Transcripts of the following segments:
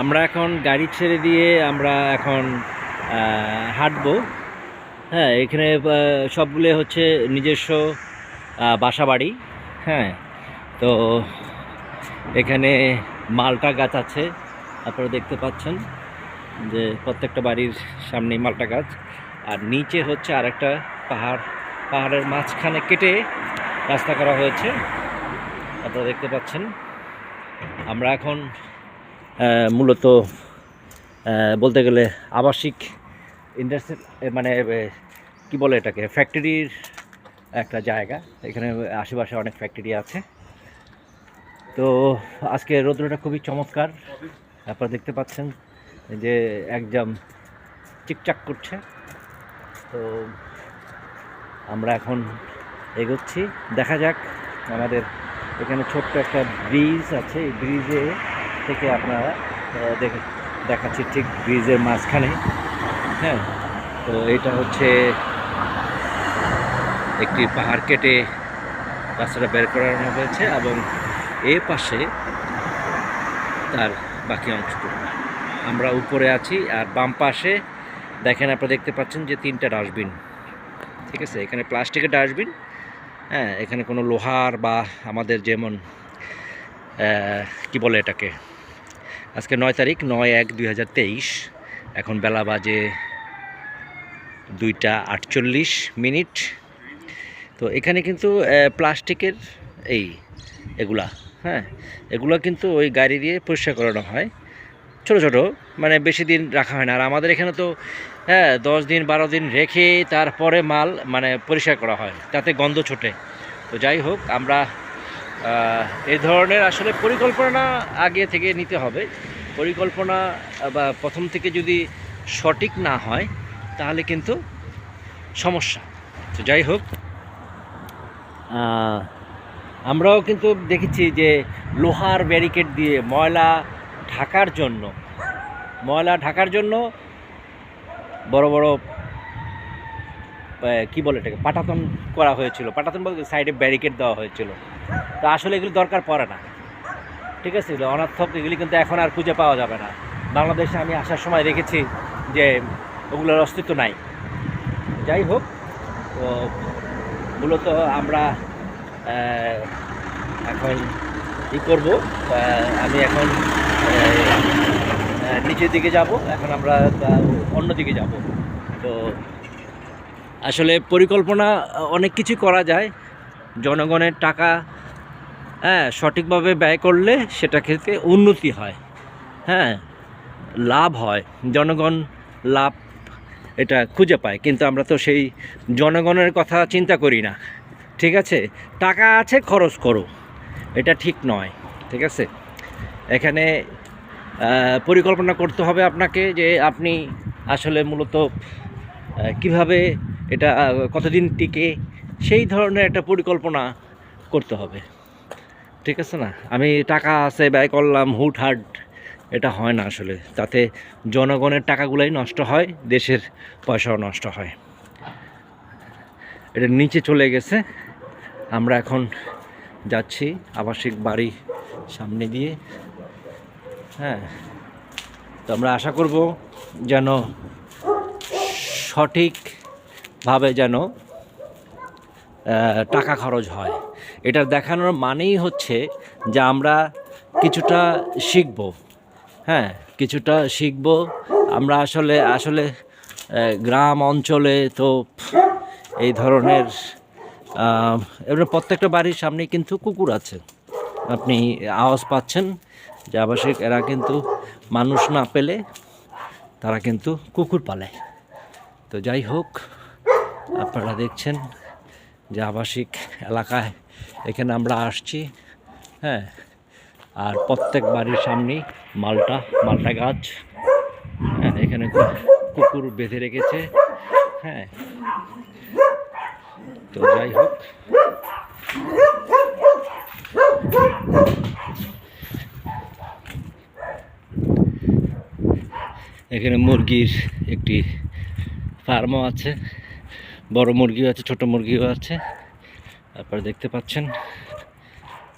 আমরা এখন গাড়ি ছেড়ে দিয়ে আমরা এখন হাঁটবো। হ্যাঁ, এখানে সবগুলো হচ্ছে নিজস্ব বাসাবাড়ি। হ্যাঁ, তো এখানে মালটা গাছ আছে, আপনারা দেখতে পাচ্ছেন যে প্রত্যেকটা বাড়ির সামনেই মালটা গাছ। আর নিচে হচ্ছে আরেকটা পাহাড়ের মাঝখানে কেটে রাস্তা করা হয়েছে, আপনারা দেখতে পাচ্ছেন। আমরা এখন মূলত বলতে গেলে আবাসিক ইন্ডাস্ট্রি, মানে কি বলে এটাকে, ফ্যাক্টরির একটা জায়গা। এখানে আশেপাশে অনেক ফ্যাক্টরি আছে। তো আজকে রৌদ্রটা খুবই চমৎকার, আপনারা দেখতে পাচ্ছেন যে একদম চিকচাক করছে। তো আমরা এখন এগোচ্ছি, দেখা যাক। আমাদের এখানে ছোট্ট একটা ব্রিজ আছে, এই ব্রিজে থেকে আপনারা দেখাচ্ছি ঠিক ব্রিজের মাঝখানে। হ্যাঁ, তো এটা হচ্ছে একটি পাহাড় কেটে রাস্তাটা বের করানো হয়েছে এবং এর পাশে তার বাকি অংশটুকু। আমরা উপরে আছি, আর বাম পাশে দেখেন, আপনারা দেখতে পাচ্ছেন যে 3টা ডাস্টবিন। ঠিক আছে, এখানে প্লাস্টিকের ডাস্টবিন। হ্যাঁ, এখানে কোনো লোহার বা আমাদের যেমন কি বলে এটাকে, আজকে 9 তারিখ 9/1/2023, এখন বেলা বাজে 2টা 48 মিনিট। তো এখানে কিন্তু প্লাস্টিকের এগুলা, হ্যাঁ, এগুলো কিন্তু ওই গাড়ি দিয়ে পরিষ্কার করানো হয়, ছোট ছোট, মানে বেশি দিন রাখা হয় না। আর আমাদের এখানে তো 10 দিন 12 দিন রেখে তারপরে মাল মানে পরিষ্কার করা হয়, তাতে গন্ধ ছোটে। তো যাই হোক, আমরা এই ধরনের আসলে পরিকল্পনা আগে থেকে নিতে হবে। পরিকল্পনা বা প্রথম থেকে যদি সঠিক না হয় তাহলে কিন্তু সমস্যা। তো যাই হোক, আমরাও কিন্তু দেখেছি যে লোহার ব্যারিকেড দিয়ে ময়লা ঢাকার জন্য বড় বড় কি বলে এটাকে, পাটাতন করা হয়েছিল। পাটাতন বলতে সাইডে ব্যারিকেড দেওয়া হয়েছিল। তো আসলে এগুলি দরকার পড়ে না, ঠিক আছে। অনর্থক এগুলি কিন্তু এখন আর খুঁজে পাওয়া যাবে না। বাংলাদেশে আমি আসার সময় দেখেছি যে ওগুলোর অস্তিত্ব নাই। যাই হোক, তো মূলত আমরা এখন কী করব, আমি এখন নিচের দিকে যাব। এখন আমরা অন্য দিকে যাব। তো আসলে পরিকল্পনা অনেক কিছু করা যায়। জনগণের টাকা সঠিকভাবে ব্যয় করলে সেটা ক্ষেত্রে উন্নতি হয়, হ্যাঁ, লাভ হয়, জনগণ লাভ এটা খুঁজে পায়। কিন্তু আমরা তো সেই জনগণের কথা চিন্তা করি না। ঠিক আছে, টাকা আছে, খরচ করো, এটা ঠিক নয়। ঠিক আছে, এখানে পরিকল্পনা করতে হবে আপনাকে, যে আপনি আসলে মূলত কিভাবে এটা কতদিন টিকে, সেই ধরনের একটা পরিকল্পনা করতে হবে। ঠিক আছে না, আমি টাকা আছে ব্যয় করলাম হুটহাট, এটা হয় না আসলে। তাতে জনগণের টাকাগুলাই নষ্ট হয়, দেশের পয়সাও নষ্ট হয়। এটা নিচে চলে গেছে। আমরা এখন যাচ্ছি আবাসিক বাড়ি সামনে দিয়ে। হ্যাঁ, তো আমরা আশা করব যেন সঠিকভাবে যেন টাকা খরচ হয়। এটা দেখানোর মানেই হচ্ছে যে আমরা কিছুটা শিখব। হ্যাঁ, কিছুটা শিখব আমরা। আসলে গ্রাম অঞ্চলে তো এই ধরনের এবার প্রত্যেকটা বাড়ির সামনে কিন্তু কুকুর আছে। আপনি আওয়াজ পাচ্ছেন যে আবাসিক এরা কিন্তু মানুষ না পেলে তারা কিন্তু কুকুর পালে। তো যাই হোক, আপনারা দেখছেন যে আবাসিক এলাকায় এখানে আমরা আসছি। হ্যাঁ, আর প্রত্যেক বাড়ির সামনেই মালটা গাছ। হ্যাঁ, এখানে কুকুর বেঁধে রেখেছে। হ্যাঁ, তো যাই হোক, এখানে মুরগির একটি ফার্মও আছে, বড় মুরগিও আছে, ছোট মুরগিও আছে, আপনারা দেখতে পাচ্ছেন।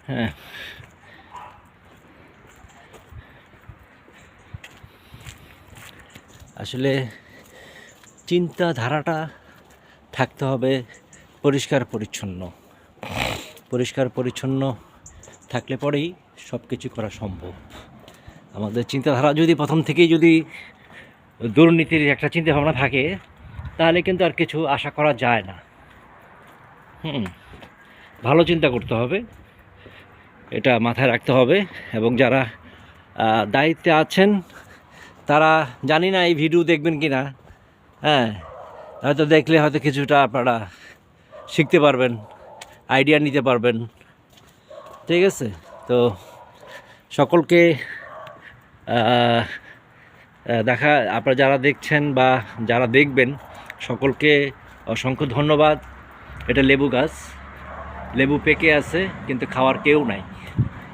হ্যাঁ, আসলে চিন্তাধারাটা থাকতে হবে পরিষ্কার পরিচ্ছন্ন। পরিষ্কার পরিচ্ছন্ন থাকলে পরেই সব কিছু করা সম্ভব। আমাদের চিন্তাধারা যদি প্রথম থেকেই যদি দুর্নীতির একটা চিন্তাভাবনা থাকে, তাহলে কিন্তু আর কিছু আশা করা যায় না। ভালো চিন্তা করতে হবে, এটা মাথায় রাখতে হবে। এবং যারা দায়িত্বে আছেন তারা, জানি না এই ভিডিও দেখবেন কি না, হ্যাঁ, হয়তো দেখলে হয়তো কিছুটা আপনারা শিখতে পারবেন, আইডিয়া নিতে পারবেন। ঠিক আছে, তো সকলকে দেখা, আপনারা যারা দেখছেন বা যারা দেখবেন সকলকে অসংখ্য ধন্যবাদ। এটা লেবু গাছ, লেবু পেকে আছে কিন্তু খাওয়ার কেউ নাই।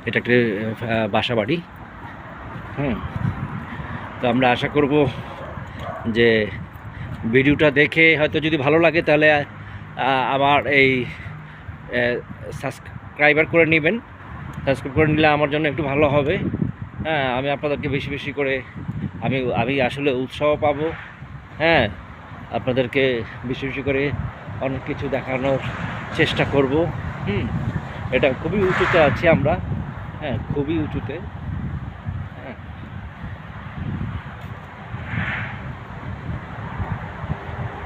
এটা একটা বাসা বাড়ি। তো আমরা আশা করব যে ভিডিওটা দেখে হয়তো যদি ভালো লাগে তাহলে আমার এই সাবস্ক্রাইবার করে নেবেন। সাবস্ক্রাইব করে নিলে আমার জন্য একটু ভালো হবে। হ্যাঁ, আমি আপনাদেরকে বেশি বেশি করে আমি আসলে উৎসাহ পাবো। হ্যাঁ, আপনাদেরকে বেশি বেশি করে অনেক কিছু দেখানোর চেষ্টা করব। এটা খুবই উঁচুতে আছি আমরা, হ্যাঁ, খুবই উঁচুতে। হ্যাঁ,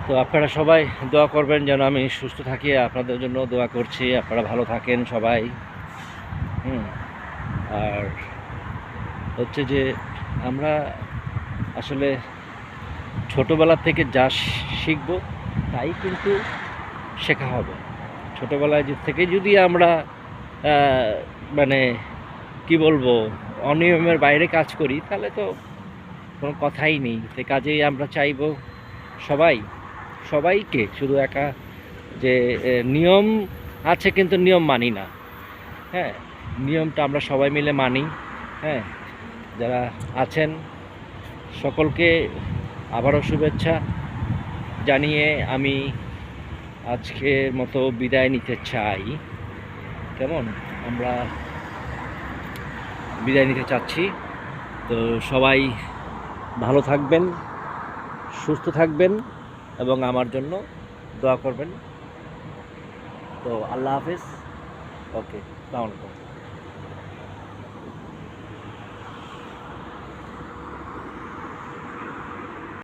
তো আপনারা সবাই দোয়া করবেন যেন আমি সুস্থ থাকি। আপনাদের জন্য দোয়া করছি, আপনারা ভালো থাকেন সবাই। আর হচ্ছে যে আমরা আসলে ছোটোবেলা থেকে যা শিখব তাই কিন্তু শেখা হবে। ছোটোবেলায় থেকে যদি আমরা মানে কি বলবো, অনিয়মের বাইরে কাজ করি তাহলে তো কোনো কথাই নেই। সে কাজেই আমরা চাইব সবাইকে, শুধু একা যে নিয়ম আছে কিন্তু নিয়ম মানি না। হ্যাঁ, নিয়মটা আমরা সবাই মিলে মানি। হ্যাঁ, যারা আছেন সকলকে আবারও শুভেচ্ছা জানিয়ে আমি আজকের মতো বিদায় নিতে চাই। কেমন, আমরা বিদায় নিতে চাচ্ছি। তো সবাই ভালো থাকবেন, সুস্থ থাকবেন এবং আমার জন্য দোয়া করবেন। তো আল্লাহ হাফেজ। ওকে, আসসালামু আলাইকুম।